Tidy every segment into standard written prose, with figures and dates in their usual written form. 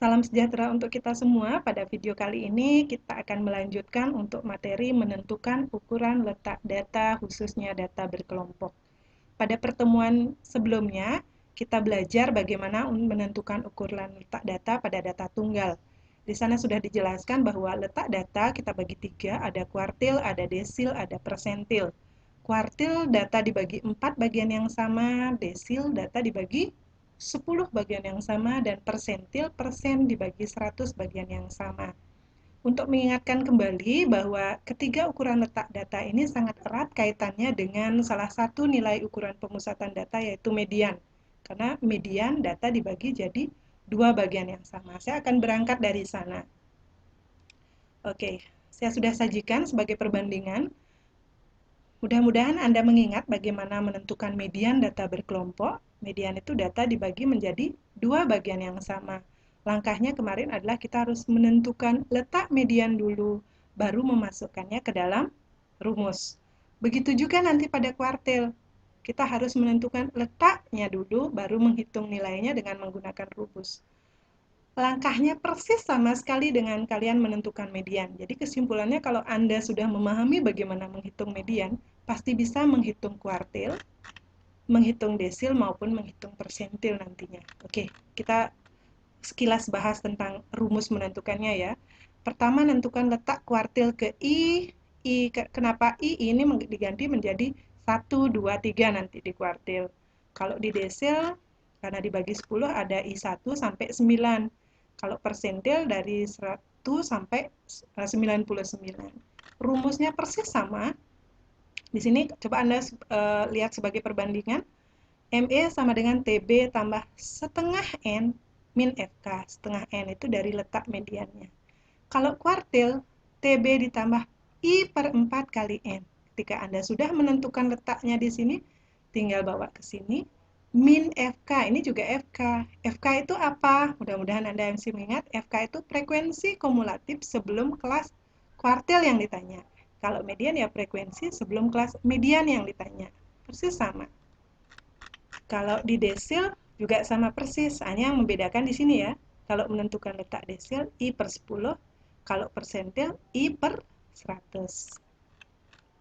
Salam sejahtera untuk kita semua. Pada video kali ini kita akan melanjutkan untuk materi menentukan ukuran letak data, khususnya data berkelompok. Pada pertemuan sebelumnya, kita belajar bagaimana menentukan ukuran letak data pada data tunggal. Di sana sudah dijelaskan bahwa letak data kita bagi tiga, ada kuartil, ada desil, ada persentil. Kuartil data dibagi 4 bagian yang sama, desil data dibagi 10 bagian yang sama, dan persentil persen dibagi 100 bagian yang sama. Untuk mengingatkan kembali bahwa ketiga ukuran letak data ini sangat erat kaitannya dengan salah satu nilai ukuran pemusatan data, yaitu median. Karena median data dibagi jadi dua bagian yang sama. Saya akan berangkat dari sana. Oke, saya sudah sajikan sebagai perbandingan. Mudah-mudahan Anda mengingat bagaimana menentukan median data berkelompok. Median itu data dibagi menjadi dua bagian yang sama. Langkahnya kemarin adalah kita harus menentukan letak median dulu, baru memasukkannya ke dalam rumus. Begitu juga nanti pada kuartil. Kita harus menentukan letaknya dulu, baru menghitung nilainya dengan menggunakan rumus. Langkahnya persis sama sekali dengan kalian menentukan median. Jadi kesimpulannya, kalau Anda sudah memahami bagaimana menghitung median, pasti bisa menghitung kuartil, menghitung desil, maupun menghitung persentil nantinya. Oke, kita sekilas bahas tentang rumus menentukannya ya. Pertama, tentukan letak kuartil ke I. Kenapa I ini diganti menjadi 1, 2, 3 nanti di kuartil. Kalau di desil, karena dibagi 10 ada I1 sampai 9. Kalau persentil dari 100 sampai 99. Rumusnya persis sama. Di sini coba Anda lihat sebagai perbandingan. ME sama dengan TB tambah setengah N min FK. Setengah N itu dari letak mediannya. Kalau kuartil, TB ditambah I per 4 kali N. Ketika Anda sudah menentukan letaknya di sini, tinggal bawa ke sini. Min FK, ini juga FK. FK itu apa? Mudah-mudahan Anda masih mengingat, FK itu frekuensi kumulatif sebelum kelas kuartil yang ditanya. Kalau median ya frekuensi sebelum kelas median yang ditanya. Persis sama. Kalau di desil juga sama persis, hanya yang membedakan di sini ya. Kalau menentukan letak desil, I per 10. Kalau persentil, I per 100.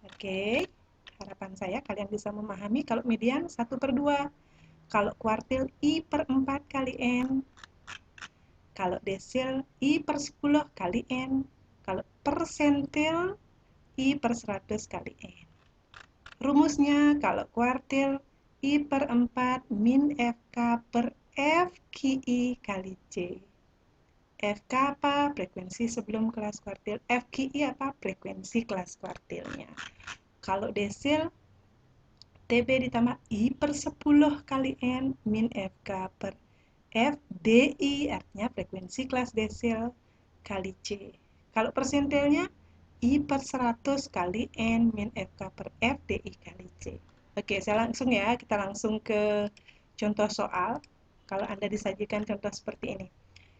Oke, harapan saya kalian bisa memahami. Kalau median, 1 per 2. Kalau kuartil, I per 4 kali N. Kalau desil, I per 10 kali N. Kalau persentil, I per 100 kali N. Rumusnya, kalau kuartil, I per 4 min FK per FQI kali C. FK apa? Frekuensi sebelum kelas kuartil. FQI apa? Frekuensi kelas kuartilnya. Kalau desil, TB ditambah I per 10 kali N min FK per FDI, artinya frekuensi kelas desil, kali C. Kalau persentilnya, I per 100 kali N min FK per FDI kali C. Oke, saya langsung ya, kita langsung ke contoh soal. Kalau Anda disajikan contoh seperti ini.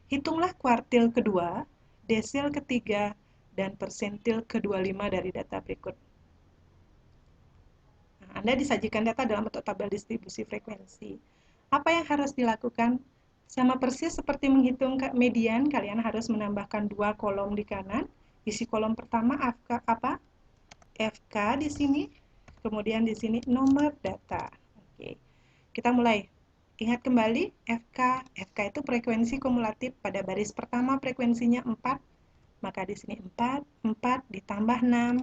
Hitunglah kuartil kedua, desil ketiga, dan persentil ke-25 dari data berikut. Nah, Anda disajikan data dalam bentuk tabel distribusi frekuensi. Apa yang harus dilakukan? Sama persis seperti menghitung median, kalian harus menambahkan 2 kolom di kanan. Isi kolom pertama apa? FK di sini, kemudian di sini nomor data. Oke. Kita mulai. Ingat kembali, FK itu frekuensi kumulatif. Pada baris pertama frekuensinya 4, maka di sini 4 ditambah 6,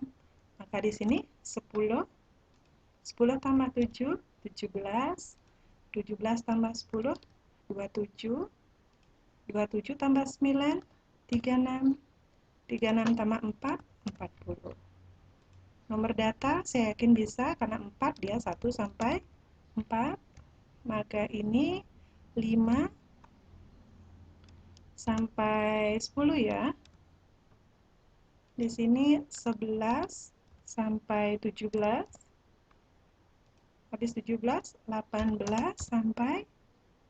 maka di sini 10, 10 tambah 7, 17, 17 tambah 10, 27, 27 tambah 9, 36, 36 tambah 4, 40. Nomor data saya yakin bisa, karena 4 dia 1 sampai 4, maka ini 5 sampai 10 ya. Di sini 11 sampai 17. Habis 17, 18 sampai,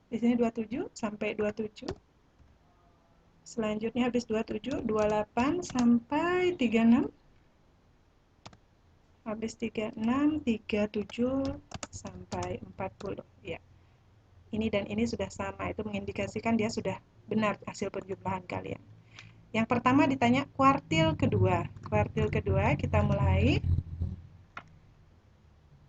di sini 27 sampai 27. Selanjutnya habis 27, 28 sampai 36. Habis 36, 37 sampai 40. Ya. ini dan ini sudah sama, itu mengindikasikan dia sudah benar hasil penjumlahan kalian. Yang pertama ditanya kuartil kedua. Kuartil kedua kita mulai.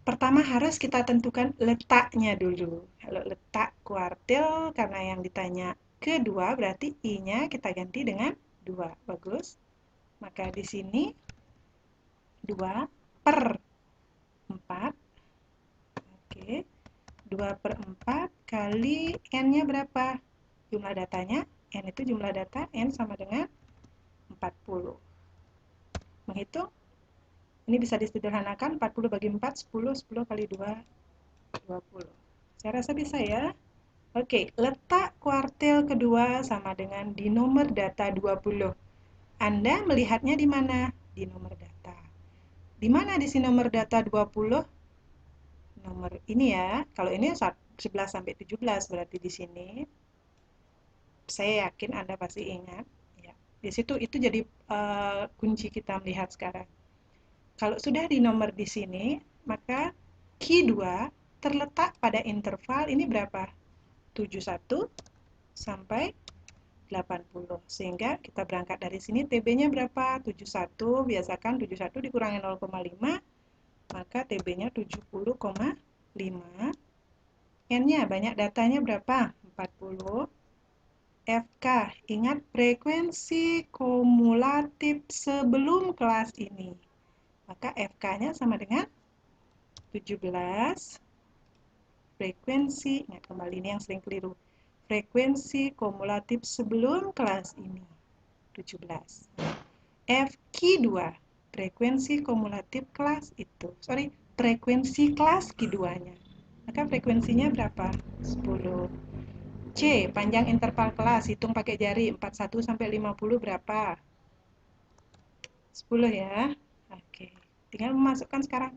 Pertama harus kita tentukan letaknya dulu. Kalau letak kuartil, karena yang ditanya kedua, berarti I-nya kita ganti dengan 2. Bagus. Maka di sini 2/4. Oke. 2/4 kali N-nya berapa? Jumlah datanya, N itu jumlah data, N sama dengan 40. Menghitung, ini bisa disederhanakan, 40 bagi 4, 10, 10 kali 2, 20. Saya rasa bisa ya. Oke, letak kuartil kedua sama dengan di nomor data 20. Anda melihatnya di mana? Di nomor data. Di mana di sini nomor data 20? Nomor ini ya. Kalau ini 11 sampai 17 berarti di sini. Saya yakin Anda pasti ingat. Ya. Di situ itu jadi kunci kita melihat sekarang. Kalau sudah di nomor di sini, maka Q2 terletak pada interval ini berapa? 71 sampai 80. Sehingga kita berangkat dari sini, TB-nya berapa? 71, biasakan 71 dikurangi 0,5, maka TB-nya 70,5. N-nya, banyak datanya berapa? 40. FK, ingat frekuensi kumulatif sebelum kelas ini. Maka FK-nya sama dengan 17. Frekuensi, ingat kembali ini yang sering keliru. Frekuensi kumulatif sebelum kelas ini, 17. FQ2, frekuensi kumulatif kelas itu. Frekuensi kelas Q2-nya. Maka frekuensinya berapa? 10. C, panjang interval kelas, hitung pakai jari, 41 sampai 50 berapa? 10 ya. Oke, tinggal memasukkan sekarang.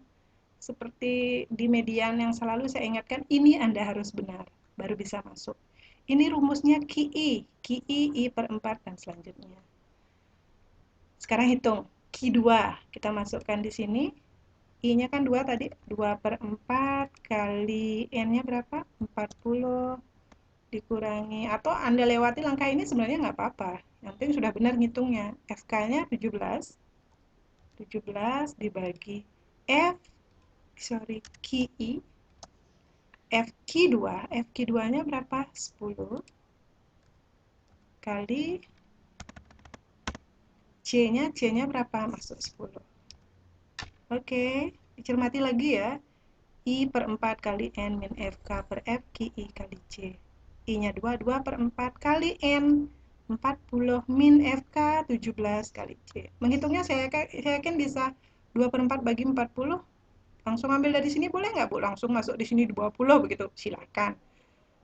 Seperti di median yang selalu saya ingatkan, ini Anda harus benar, baru bisa masuk. Ini rumusnya QI, QI, I/4, dan selanjutnya. Sekarang hitung, Q2, kita masukkan di sini. I-nya kan 2 tadi, 2/4 kali N-nya berapa? 40 dikurangi, atau Anda lewati langkah ini sebenarnya nggak apa-apa. Yang penting sudah benar ngitungnya. FK-nya 17. 17 dibagi QI. FQ2-nya berapa? 10 kali C-nya berapa? Masuk 10. Oke, dicermati lagi ya. I/4 kali N min FK per F QI kali C. I-nya 2, 2/4 kali N, 40 min FK 17 kali C. Menghitungnya saya yakin bisa 2/4 bagi 40. Langsung ambil dari sini boleh nggak, Bu? Langsung masuk di sini 20 begitu. Silakan.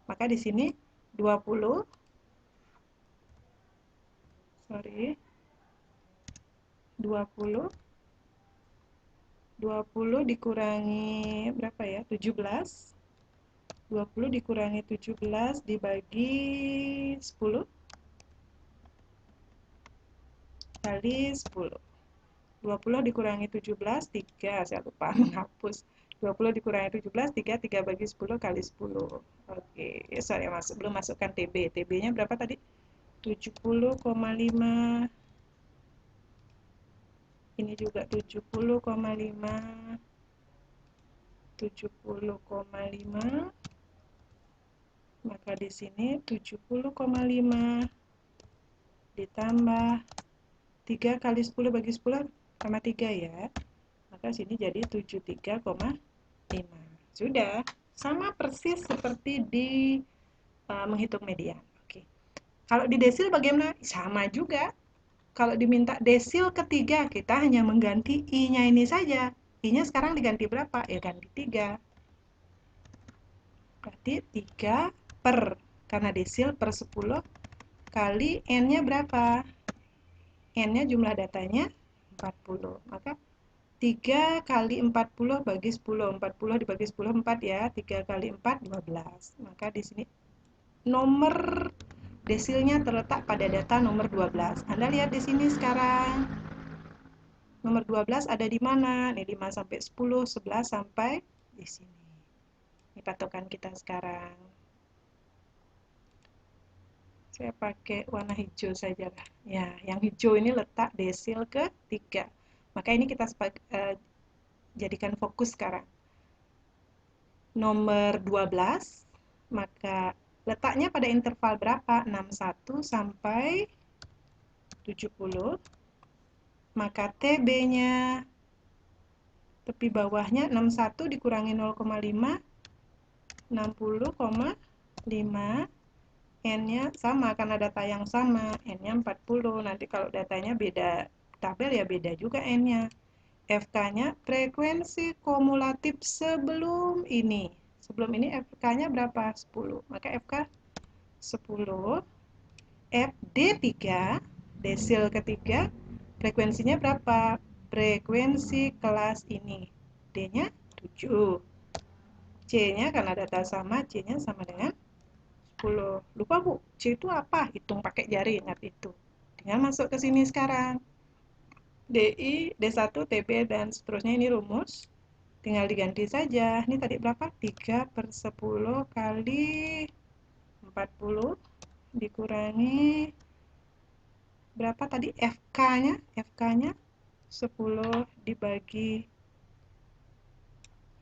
Maka di sini 20 dikurangi berapa ya? 17. 20 dikurangi 17 dibagi 10 kali 10. 20 dikurangi 17, 3. Saya lupa menghapus. 20 dikurangi 17, 3. 3 bagi 10 kali 10. Oke, sorry, belum masukkan TB. TB-nya berapa tadi? 70,5. Ini juga 70,5. 70,5. Maka di sini 70,5 ditambah 3 kali 10 bagi 10 sama 3 ya. Maka sini jadi 73,5. Sudah, sama persis seperti di menghitung median. Oke. Kalau di desil bagaimana? Sama juga. Kalau diminta desil ketiga, kita hanya mengganti I-nya ini saja. I-nya sekarang diganti berapa? Ya ganti 3. Berarti 3 per, karena desil per 10, kali N-nya berapa? N-nya jumlah datanya 40. Maka 3 kali 40 bagi 10. 40 dibagi 10, 4 ya. 3 kali 4, 12. Maka di sini nomor desilnya terletak pada data nomor 12. Anda lihat di sini sekarang. Nomor 12 ada di mana? Ini 5 sampai 10, 11 sampai di sini. Ini patokan kita sekarang. Saya pakai warna hijau saja lah. Ya, yang hijau ini letak desil ketiga. Maka ini kita jadikan fokus sekarang. Nomor 12, maka letaknya pada interval berapa? 61 sampai 70. Maka TB-nya, tepi bawahnya 61 dikurangi 0,5, 60,5. N-nya sama karena data yang sama, N-nya 40. Nanti kalau datanya beda tabel ya beda juga N-nya. FK-nya frekuensi kumulatif sebelum ini. Sebelum ini FK-nya berapa? 10. Maka FK 10. FD3, desil ketiga, frekuensinya berapa? Frekuensi kelas ini. D-nya 7. C-nya karena data sama, C-nya sama dengan 10. Lupa Bu, C itu apa? Hitung pakai jari, ingat itu. Tinggal masuk ke sini sekarang. DI, D1, TB, dan seterusnya ini rumus. Tinggal diganti saja. Ini tadi berapa? 3/10 kali 40 dikurangi berapa tadi? FK-nya? FK-nya 10 dibagi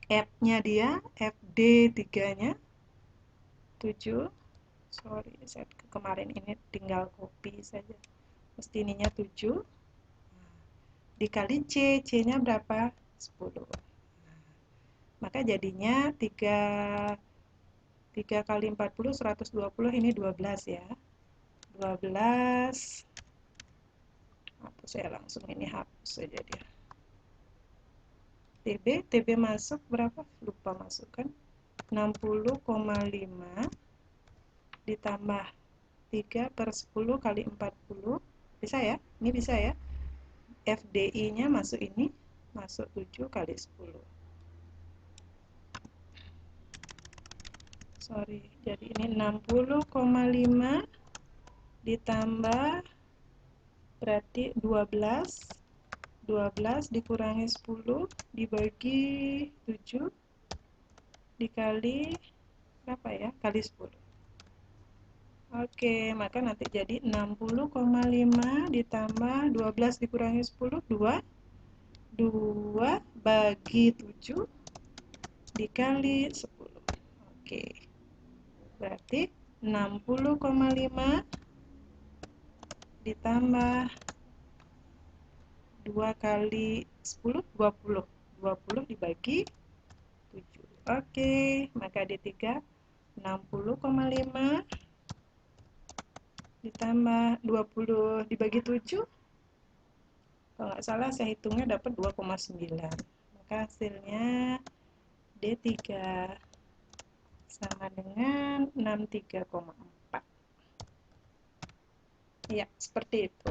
F-nya dia, FD3-nya 7. Sorry, saya kemarin ini tinggal copy saja. Mesti ininya 7. Dikali C, C-nya berapa? 10. Maka jadinya 3 kali 40, 120, ini 12 ya. 12. Atau saya langsung ini hapus saja dia. TB masuk berapa? Lupa masukkan. 60,5 ditambah 3/10 kali 40. Bisa ya? Ini bisa ya? FDI-nya masuk ini, masuk 7 kali 10. Sorry, jadi ini 60,5 ditambah berarti 12 dikurangi 10 dibagi 7 dikali berapa ya? Kali 10. Oke, maka nanti jadi 60,5 ditambah 12 dikurangi 10, 2. 2 bagi 7 dikali 10. Oke. Berarti 60,5 ditambah 2 kali 10, 20. 20 dibagi 7. Oke, maka D3 60,5 ditambah 20 dibagi 7. Kalau nggak salah saya hitungnya dapat 2,9. Maka hasilnya D3 sama dengan 63,4. Ya, seperti itu.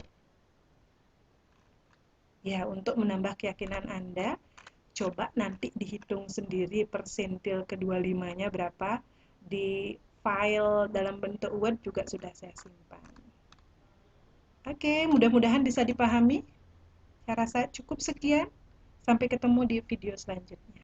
Ya, untuk menambah keyakinan Anda, coba nanti dihitung sendiri persentil ke-25-nya berapa. Di file dalam bentuk Word juga sudah saya simpan. Oke, mudah-mudahan bisa dipahami. Saya rasa cukup sekian. Sampai ketemu di video selanjutnya.